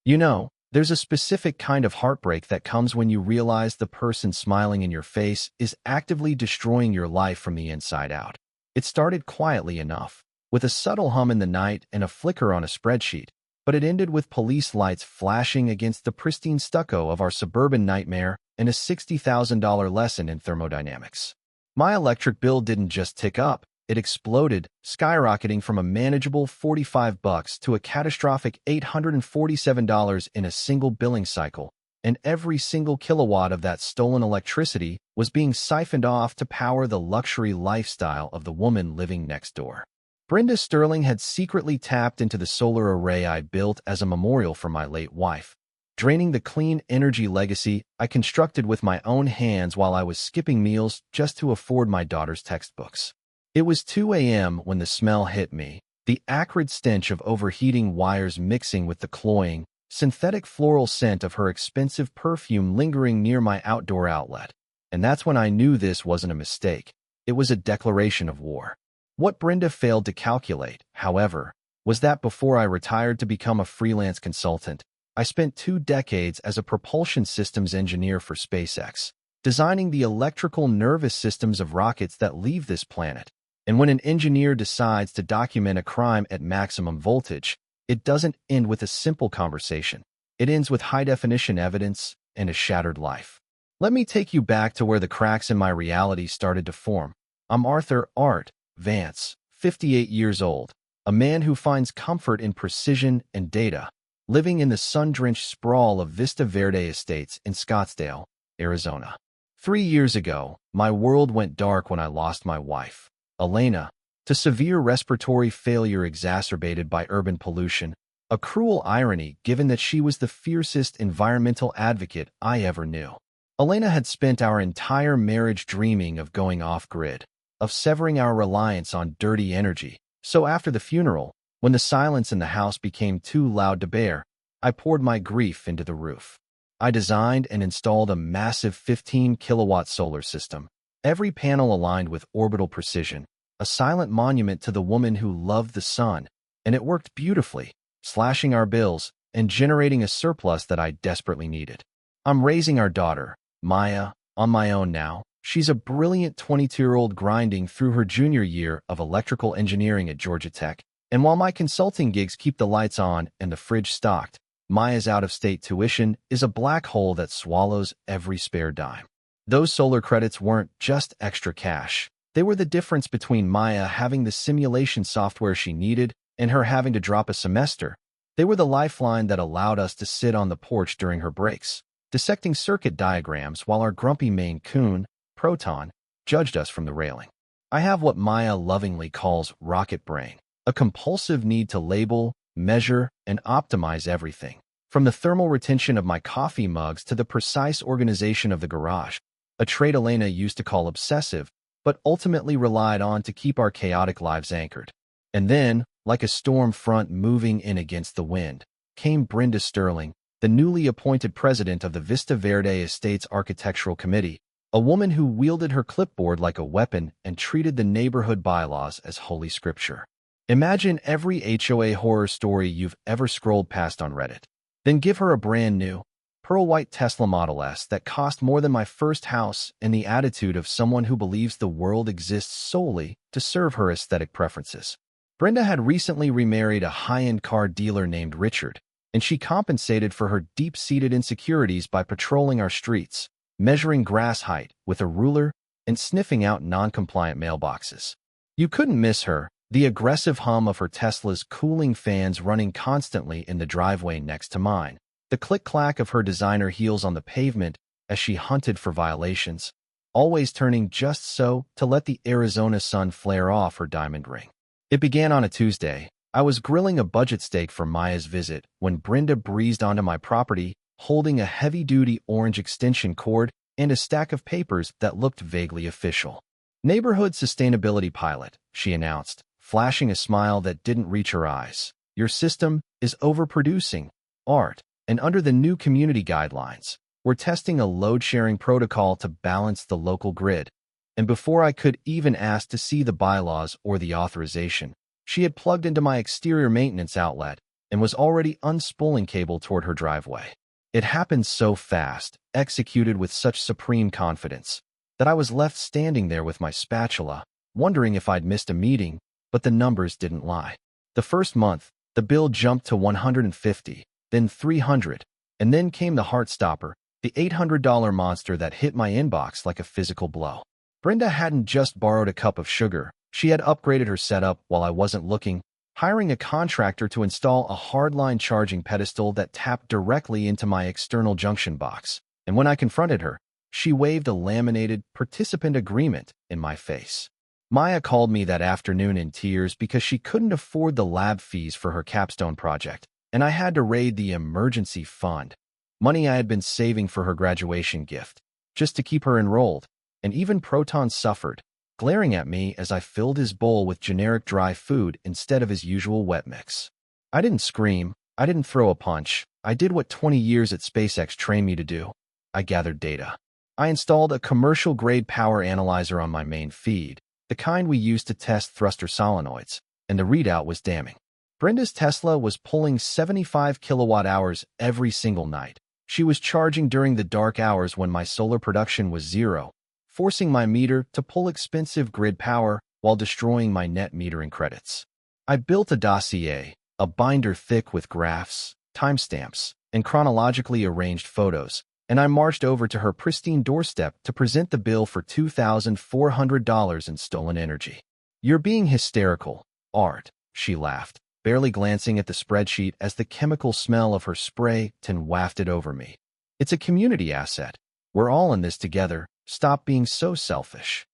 There's a specific kind of heartbreak that comes when you realize the person smiling in your face is actively destroying your life from the inside out. It started quietly enough, with a subtle hum in the night and a flicker on a spreadsheet, but it ended with police lights flashing against the pristine stucco of our suburban nightmare and a $60,000 lesson in thermodynamics. My electric bill didn't just tick up, it exploded, skyrocketing from a manageable $45 to a catastrophic $847 in a single billing cycle, and every single kilowatt of that stolen electricity was being siphoned off to power the luxury lifestyle of the woman living next door. Brenda Sterling had secretly tapped into the solar array I built as a memorial for my late wife, draining the clean energy legacy I constructed with my own hands while I was skipping meals just to afford my daughter's textbooks. It was 2 a.m. when the smell hit me, the acrid stench of overheating wires mixing with the cloying, synthetic floral scent of her expensive perfume lingering near my outdoor outlet. And that's when I knew this wasn't a mistake. It was a declaration of war. What Brenda failed to calculate, however, was that before I retired to become a freelance consultant, I spent 2 decades as a propulsion systems engineer for SpaceX, designing the electrical nervous systems of rockets that leave this planet. And when an engineer decides to document a crime at maximum voltage, it doesn't end with a simple conversation. It ends with high-definition evidence and a shattered life. Let me take you back to where the cracks in my reality started to form. I'm Arthur Art Vance, 58 years old, a man who finds comfort in precision and data, living in the sun-drenched sprawl of Vista Verde Estates in Scottsdale, Arizona. 3 years ago, my world went dark when I lost my wife, Elena, to severe respiratory failure exacerbated by urban pollution, a cruel irony given that she was the fiercest environmental advocate I ever knew. Elena had spent our entire marriage dreaming of going off-grid, of severing our reliance on dirty energy. So after the funeral, when the silence in the house became too loud to bear, I poured my grief into the roof. I designed and installed a massive 15-kilowatt solar system, every panel aligned with orbital precision, a silent monument to the woman who loved the sun, and it worked beautifully, slashing our bills and generating a surplus that I desperately needed. I'm raising our daughter, Maya, on my own now. She's a brilliant 22-year-old grinding through her junior year of electrical engineering at Georgia Tech, and while my consulting gigs keep the lights on and the fridge stocked, Maya's out-of-state tuition is a black hole that swallows every spare dime. Those solar credits weren't just extra cash. They were the difference between Maya having the simulation software she needed and her having to drop a semester. They were the lifeline that allowed us to sit on the porch during her breaks, dissecting circuit diagrams while our grumpy Maine Coon, Proton, judged us from the railing. I have what Maya lovingly calls rocket brain, a compulsive need to label, measure, and optimize everything, from the thermal retention of my coffee mugs to the precise organization of the garage, a trait Elena used to call obsessive, but ultimately relied on to keep our chaotic lives anchored. And then, like a storm front moving in against the wind, came Brenda Sterling, the newly appointed president of the Vista Verde Estates Architectural Committee, a woman who wielded her clipboard like a weapon and treated the neighborhood bylaws as holy scripture. Imagine every HOA horror story you've ever scrolled past on Reddit. Then give her a brand new, pearl-white Tesla Model S that cost more than my first house and the attitude of someone who believes the world exists solely to serve her aesthetic preferences. Brenda had recently remarried a high-end car dealer named Richard, and she compensated for her deep-seated insecurities by patrolling our streets, measuring grass height with a ruler, and sniffing out non-compliant mailboxes. You couldn't miss her, the aggressive hum of her Tesla's cooling fans running constantly in the driveway next to mine, the click-clack of her designer heels on the pavement as she hunted for violations, always turning just so to let the Arizona sun flare off her diamond ring. It began on a Tuesday. I was grilling a budget steak for Maya's visit when Brenda breezed onto my property, holding a heavy-duty orange extension cord and a stack of papers that looked vaguely official. "Neighborhood Sustainability Pilot," she announced, flashing a smile that didn't reach her eyes. "Your system is overproducing, Art, and under the new community guidelines, we're testing a load-sharing protocol to balance the local grid." And before I could even ask to see the bylaws or the authorization, she had plugged into my exterior maintenance outlet, and was already unspooling cable toward her driveway. It happened so fast, executed with such supreme confidence, that I was left standing there with my spatula, wondering if I'd missed a meeting, but the numbers didn't lie. The first month, the bill jumped to $150, then $300, and then came the heartstopper, the $800 monster that hit my inbox like a physical blow. Brenda hadn't just borrowed a cup of sugar. She had upgraded her setup while I wasn't looking, hiring a contractor to install a hardline charging pedestal that tapped directly into my external junction box. And when I confronted her, she waved a laminated participant agreement in my face. Maya called me that afternoon in tears because she couldn't afford the lab fees for her capstone project, and I had to raid the emergency fund, money I had been saving for her graduation gift, just to keep her enrolled. And even Proton suffered, glaring at me as I filled his bowl with generic dry food instead of his usual wet mix. I didn't scream. I didn't throw a punch. I did what 20 years at SpaceX trained me to do. I gathered data. I installed a commercial-grade power analyzer on my main feed, the kind we use to test thruster solenoids, and the readout was damning. Brenda's Tesla was pulling 75 kilowatt-hours every single night. She was charging during the dark hours when my solar production was zero, forcing my meter to pull expensive grid power while destroying my net metering credits. I built a dossier, a binder thick with graphs, timestamps, and chronologically arranged photos, and I marched over to her pristine doorstep to present the bill for $2,400 in stolen energy. "You're being hysterical, Art," she laughed, barely glancing at the spreadsheet as the chemical smell of her spray tin wafted over me. "It's a community asset. We're all in this together. Stop being so selfish."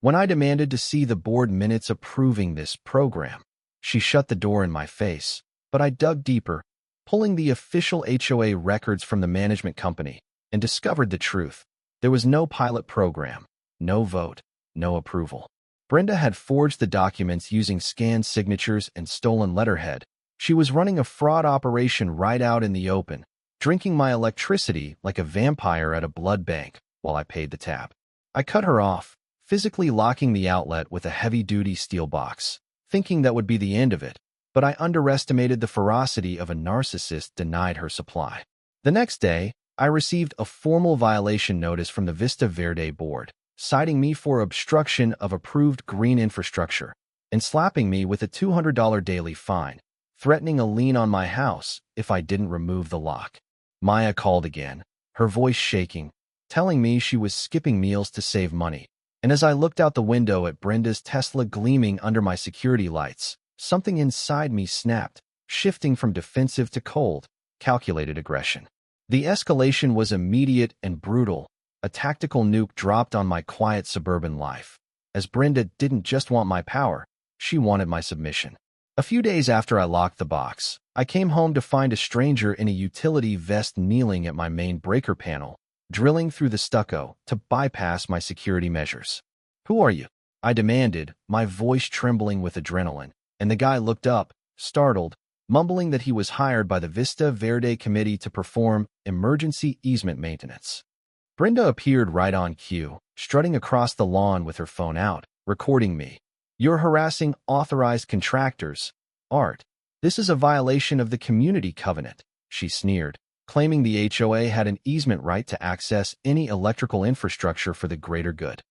When I demanded to see the board minutes approving this program, she shut the door in my face, but I dug deeper, pulling the official HOA records from the management company, and discovered the truth. There was no pilot program, no vote, no approval. Brenda had forged the documents using scanned signatures and stolen letterhead. She was running a fraud operation right out in the open, drinking my electricity like a vampire at a blood bank while I paid the tab. I cut her off, physically locking the outlet with a heavy-duty steel box, thinking that would be the end of it, but I underestimated the ferocity of a narcissist denied her supply. The next day, I received a formal violation notice from the Vista Verde board, citing me for obstruction of approved green infrastructure and slapping me with a $200 daily fine, threatening a lien on my house if I didn't remove the lock. Maya called again, her voice shaking, telling me she was skipping meals to save money. And as I looked out the window at Brenda's Tesla gleaming under my security lights, something inside me snapped, shifting from defensive to cold, calculated aggression. The escalation was immediate and brutal, a tactical nuke dropped on my quiet suburban life. As Brenda didn't just want my power, she wanted my submission. A few days after I locked the box, I came home to find a stranger in a utility vest kneeling at my main breaker panel, drilling through the stucco to bypass my security measures. "Who are you?" I demanded, my voice trembling with adrenaline, and the guy looked up, startled, mumbling that he was hired by the Vista Verde Committee to perform emergency easement maintenance. Brenda appeared right on cue, strutting across the lawn with her phone out, recording me. "You're harassing authorized contractors, Art. This is a violation of the community covenant," she sneered, claiming the HOA had an easement right to access any electrical infrastructure for the greater good.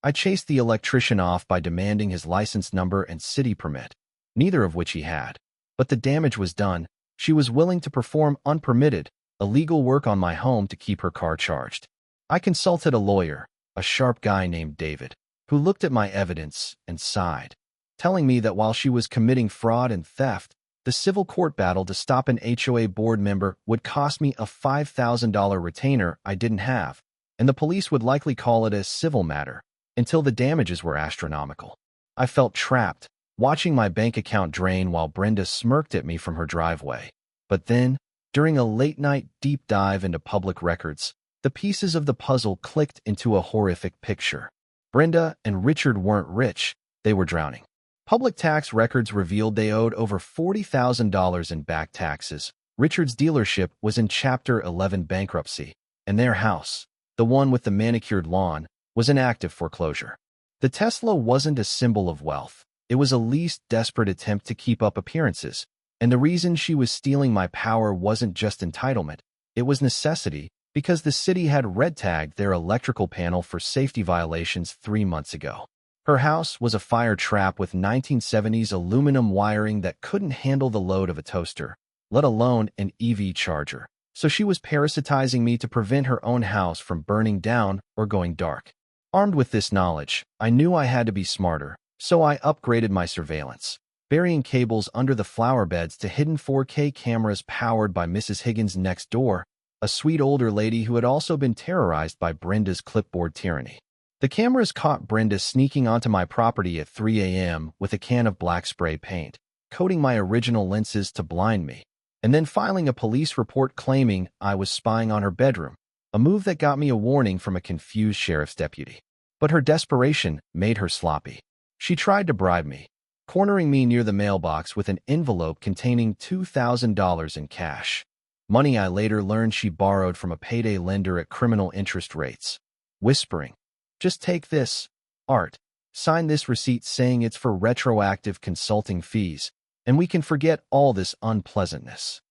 I chased the electrician off by demanding his license number and city permit, neither of which he had. But the damage was done. She was willing to perform unpermitted, illegal work on my home to keep her car charged. I consulted a lawyer, a sharp guy named David, who looked at my evidence and sighed, telling me that while she was committing fraud and theft, the civil court battle to stop an HOA board member would cost me a $5,000 retainer I didn't have, and the police would likely call it a civil matter, until the damages were astronomical. I felt trapped, watching my bank account drain while Brenda smirked at me from her driveway. But then, during a late-night deep dive into public records, the pieces of the puzzle clicked into a horrific picture. Brenda and Richard weren't rich, they were drowning. Public tax records revealed they owed over $40,000 in back taxes. Richard's dealership was in Chapter 11 bankruptcy, and their house, the one with the manicured lawn, was in active foreclosure. The Tesla wasn't a symbol of wealth. It was a least desperate attempt to keep up appearances, And the reason she was stealing my power wasn't just entitlement, it was necessity, because the city had red-tagged their electrical panel for safety violations 3 months ago. Her house was a fire trap with 1970s aluminum wiring that couldn't handle the load of a toaster, let alone an EV charger. So she was parasitizing me to prevent her own house from burning down or going dark. Armed with this knowledge, I knew I had to be smarter, so I upgraded my surveillance, burying cables under the flower beds to hidden 4K cameras powered by Mrs. Higgins next door, a sweet older lady who had also been terrorized by Brenda's clipboard tyranny. The cameras caught Brenda sneaking onto my property at 3 a.m. with a can of black spray paint, coating my original lenses to blind me, and then filing a police report claiming I was spying on her bedroom, a move that got me a warning from a confused sheriff's deputy. But her desperation made her sloppy. She tried to bribe me, cornering me near the mailbox with an envelope containing $2,000 in cash, money I later learned she borrowed from a payday lender at criminal interest rates, whispering, "Just take this, Art. Sign this receipt saying it's for retroactive consulting fees, and we can forget all this unpleasantness."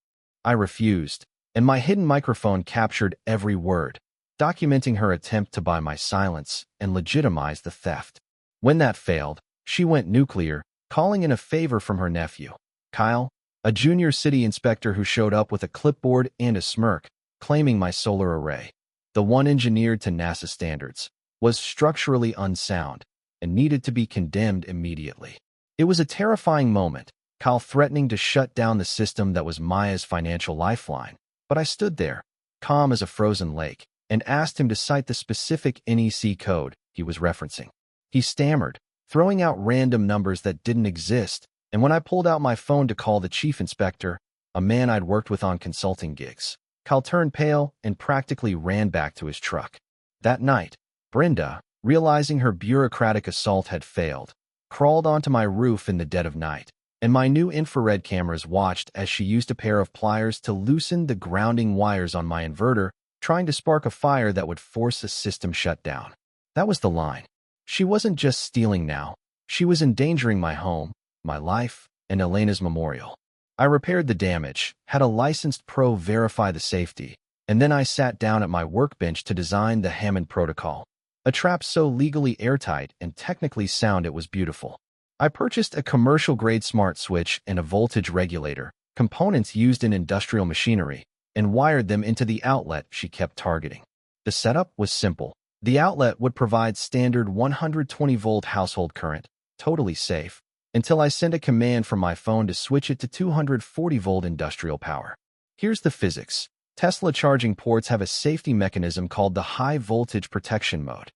I refused, and my hidden microphone captured every word, documenting her attempt to buy my silence and legitimize the theft. When that failed, she went nuclear, calling in a favor from her nephew, Kyle, a junior city inspector who showed up with a clipboard and a smirk, claiming my solar array, the one engineered to NASA standards, was structurally unsound and needed to be condemned immediately. It was a terrifying moment, Kyle threatening to shut down the system that was Maya's financial lifeline. But I stood there, calm as a frozen lake, and asked him to cite the specific NEC code he was referencing. He stammered, throwing out random numbers that didn't exist, and when I pulled out my phone to call the chief inspector, a man I'd worked with on consulting gigs, Kyle turned pale and practically ran back to his truck. That night, Brenda, realizing her bureaucratic assault had failed, crawled onto my roof in the dead of night, and my new infrared cameras watched as she used a pair of pliers to loosen the grounding wires on my inverter, trying to spark a fire that would force a system shutdown. That was the line. She wasn't just stealing now, she was endangering my home, my life, and Elena's memorial. I repaired the damage, had a licensed pro verify the safety, and then I sat down at my workbench to design the Hammond protocol, a trap so legally airtight and technically sound it was beautiful. I purchased a commercial-grade smart switch and a voltage regulator, components used in industrial machinery, and wired them into the outlet she kept targeting. The setup was simple. The outlet would provide standard 120-volt household current, totally safe, until I sent a command from my phone to switch it to 240-volt industrial power. Here's the physics. Tesla charging ports have a safety mechanism called the high-voltage protection mode.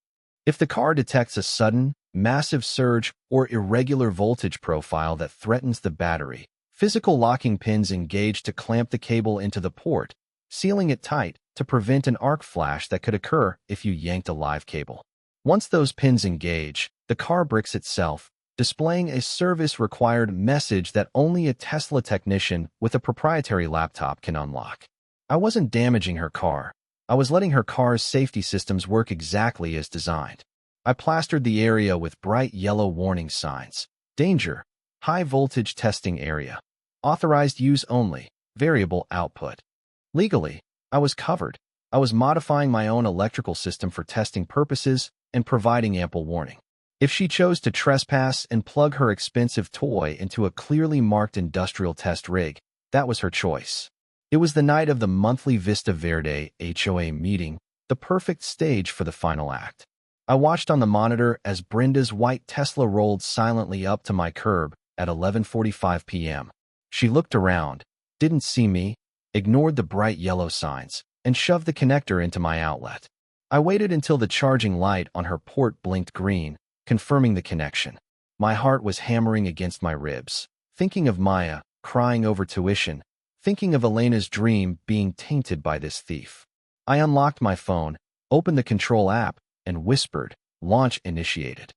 If the car detects a sudden, massive surge or irregular voltage profile that threatens the battery, physical locking pins engage to clamp the cable into the port, sealing it tight to prevent an arc flash that could occur if you yanked a live cable. Once those pins engage, the car bricks itself, displaying a service-required message that only a Tesla technician with a proprietary laptop can unlock. I wasn't damaging her car. I was letting her car's safety systems work exactly as designed. I plastered the area with bright yellow warning signs. Danger. High voltage testing area. Authorized use only. Variable output. Legally, I was covered. I was modifying my own electrical system for testing purposes and providing ample warning. If she chose to trespass and plug her expensive toy into a clearly marked industrial test rig, that was her choice. It was the night of the monthly Vista Verde HOA meeting, the perfect stage for the final act. I watched on the monitor as Brenda's white Tesla rolled silently up to my curb at 11:45 p.m. She looked around, didn't see me, ignored the bright yellow signs, and shoved the connector into my outlet. I waited until the charging light on her port blinked green, confirming the connection. My heart was hammering against my ribs, thinking of Maya, crying over tuition, thinking of Elena's dream being tainted by this thief. I unlocked my phone, opened the control app, and whispered, "Launch initiated."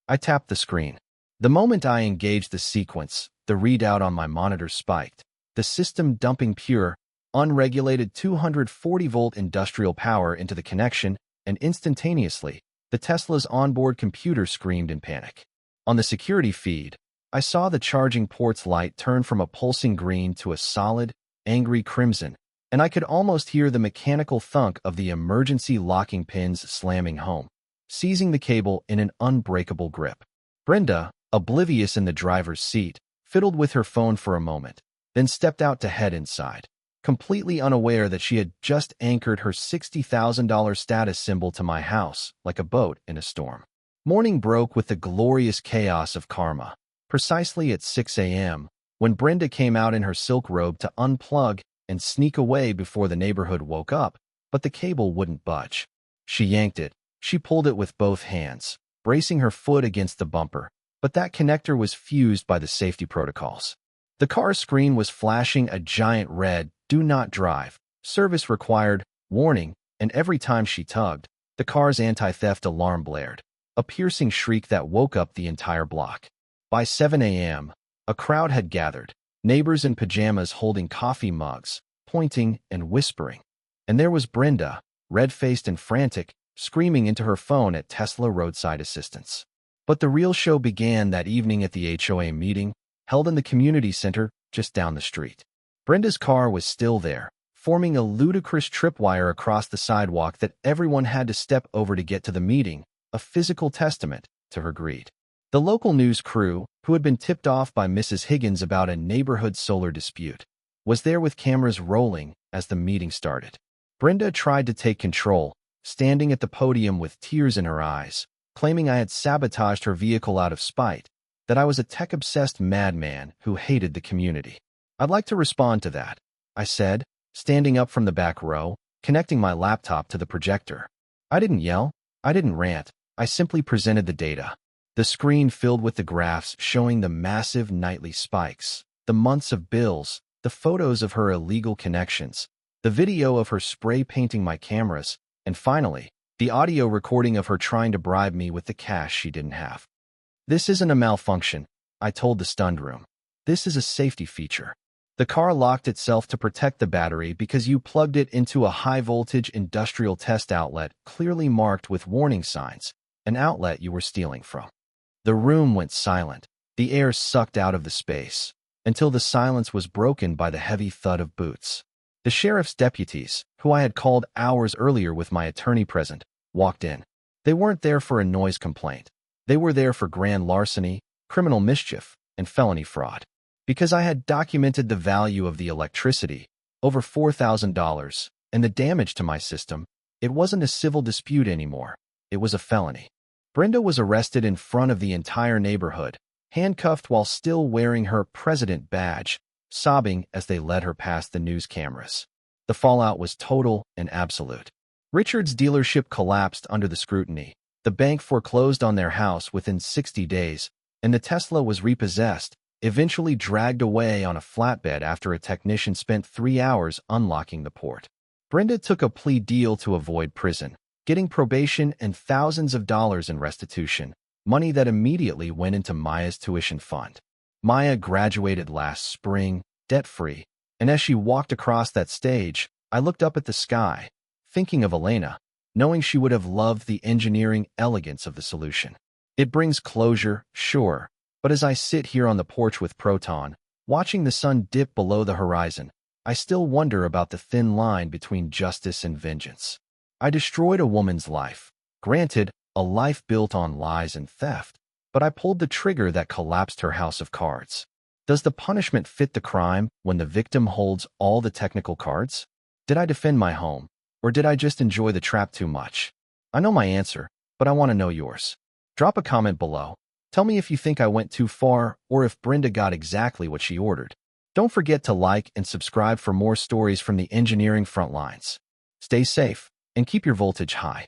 I tapped the screen. The moment I engaged the sequence, the readout on my monitor spiked, the system dumping pure, unregulated 240-volt industrial power into the connection, and instantaneously, the Tesla's onboard computer screamed in panic. On the security feed, I saw the charging port's light turn from a pulsing green to a solid, angry crimson, and I could almost hear the mechanical thunk of the emergency locking pins slamming home, seizing the cable in an unbreakable grip. Brenda, oblivious in the driver's seat, fiddled with her phone for a moment, then stepped out to head inside, completely unaware that she had just anchored her $60,000 status symbol to my house like a boat in a storm. Morning broke with the glorious chaos of karma. Precisely at 6 a.m., when Brenda came out in her silk robe to unplug and sneak away before the neighborhood woke up, but the cable wouldn't budge. She yanked it. She pulled it with both hands, bracing her foot against the bumper, but that connector was fused by the safety protocols. The car's screen was flashing a giant red "Do not drive, service required" warning, and every time she tugged, the car's anti-theft alarm blared, a piercing shriek that woke up the entire block. By 7 a.m., a crowd had gathered, neighbors in pajamas holding coffee mugs, pointing and whispering. And there was Brenda, red-faced and frantic, screaming into her phone at Tesla roadside assistance. But the real show began that evening at the HOA meeting, held in the community center just down the street. Brenda's car was still there, forming a ludicrous tripwire across the sidewalk that everyone had to step over to get to the meeting, a physical testament to her greed. The local news crew, who had been tipped off by Mrs. Higgins about a neighborhood solar dispute, was there with cameras rolling as the meeting started. Brenda tried to take control, standing at the podium with tears in her eyes, claiming I had sabotaged her vehicle out of spite, that I was a tech-obsessed madman who hated the community. "I'd like to respond to that," I said, standing up from the back row, connecting my laptop to the projector. I didn't yell. I didn't rant. I simply presented the data. The screen filled with the graphs showing the massive nightly spikes, the months of bills, the photos of her illegal connections, the video of her spray painting my cameras, and finally, the audio recording of her trying to bribe me with the cash she didn't have. "This isn't a malfunction," I told the stunned room. "This is a safety feature. The car locked itself to protect the battery because you plugged it into a high-voltage industrial test outlet clearly marked with warning signs, an outlet you were stealing from." The room went silent, the air sucked out of the space, until the silence was broken by the heavy thud of boots. The sheriff's deputies, who I had called hours earlier with my attorney present, walked in. They weren't there for a noise complaint. They were there for grand larceny, criminal mischief, and felony fraud. Because I had documented the value of the electricity, over $4,000, and the damage to my system, it wasn't a civil dispute anymore. It was a felony. Brenda was arrested in front of the entire neighborhood, handcuffed while still wearing her president badge, sobbing as they led her past the news cameras. The fallout was total and absolute. Richard's dealership collapsed under the scrutiny. The bank foreclosed on their house within 60 days, and the Tesla was repossessed, eventually dragged away on a flatbed after a technician spent 3 hours unlocking the port. Brenda took a plea deal to avoid prison, getting probation and thousands of dollars in restitution, money that immediately went into Maya's tuition fund. Maya graduated last spring, debt-free, and as she walked across that stage, I looked up at the sky, thinking of Elena, knowing she would have loved the engineering elegance of the solution. It brings closure, sure, but as I sit here on the porch with Proton, watching the sun dip below the horizon, I still wonder about the thin line between justice and vengeance. I destroyed a woman's life, granted, a life built on lies and theft, but I pulled the trigger that collapsed her house of cards. Does the punishment fit the crime when the victim holds all the technical cards? Did I defend my home, or did I just enjoy the trap too much? I know my answer, but I want to know yours. Drop a comment below. Tell me if you think I went too far or if Brenda got exactly what she ordered. Don't forget to like and subscribe for more stories from the engineering front lines. Stay safe and keep your voltage high.